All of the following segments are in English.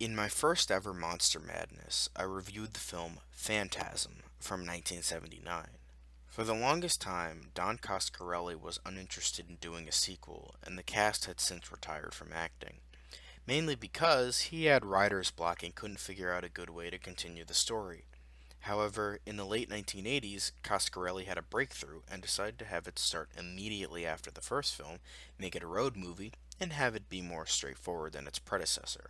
In my first ever Monster Madness, I reviewed the film Phantasm from 1979. For the longest time, Don Coscarelli was uninterested in doing a sequel, and the cast had since retired from acting. Mainly because he had writer's block and couldn't figure out a good way to continue the story. However, in the late 1980s, Coscarelli had a breakthrough and decided to have it start immediately after the first film, make it a road movie, and have it be more straightforward than its predecessor.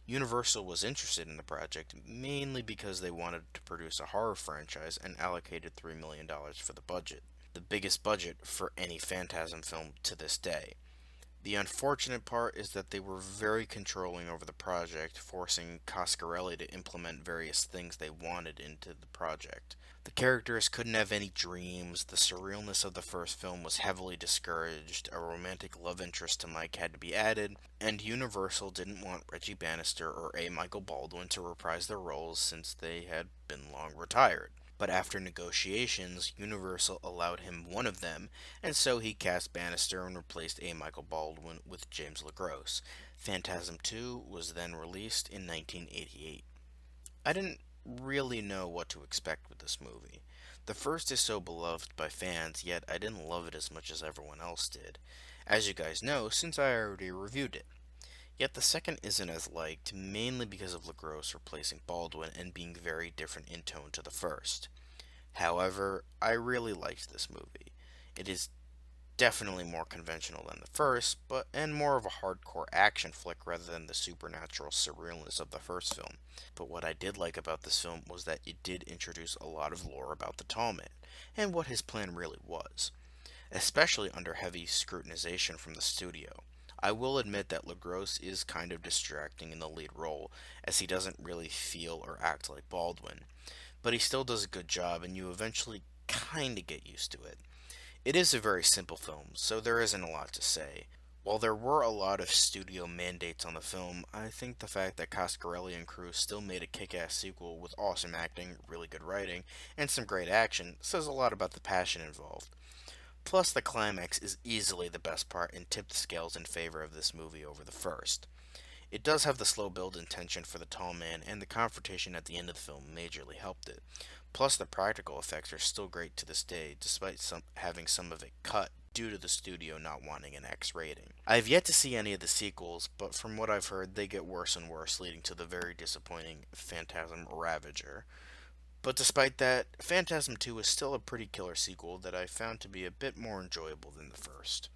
Universal was interested in the project mainly because they wanted to produce a horror franchise and allocated $3 million for the budget, the biggest budget for any Phantasm film to this day. The unfortunate part is that they were very controlling over the project, forcing Coscarelli to implement various things they wanted into the project. The characters couldn't have any dreams, the surrealness of the first film was heavily discouraged, a romantic love interest to Mike had to be added, and Universal didn't want Reggie Bannister or A. Michael Baldwin to reprise their roles since they had been long retired. But after negotiations, Universal allowed him one of them, and so he cast Bannister and replaced A. Michael Baldwin with James LaGrosse. Phantasm 2 was then released in 1988. I didn't really know what to expect with this movie. The first is so beloved by fans, yet I didn't love it as much as everyone else did. As you guys know, since I already reviewed it. Yet the second isn't as liked, mainly because of LaGrosse replacing Baldwin and being very different in tone to the first. However, I really liked this movie. It is definitely more conventional than the first, but and more of a hardcore action flick rather than the supernatural surrealness of the first film. But what I did like about this film was that it did introduce a lot of lore about the Tall Man and what his plan really was, especially under heavy scrutinization from the studio. I will admit that LaGrosse is kind of distracting in the lead role, as he doesn't really feel or act like Baldwin, but he still does a good job, and you eventually kinda get used to it. It is a very simple film, so there isn't a lot to say. While there were a lot of studio mandates on the film, I think the fact that Coscarelli and crew still made a kick-ass sequel with awesome acting, really good writing, and some great action says a lot about the passion involved. Plus, the climax is easily the best part and tipped the scales in favor of this movie over the first. It does have the slow build and tension for the tall man, and the confrontation at the end of the film majorly helped it. Plus, the practical effects are still great to this day, despite having some of it cut due to the studio not wanting an X rating. I have yet to see any of the sequels, but from what I've heard, they get worse and worse, leading to the very disappointing Phantasm Ravager. But despite that, Phantasm 2 is still a pretty killer sequel that I found to be a bit more enjoyable than the first.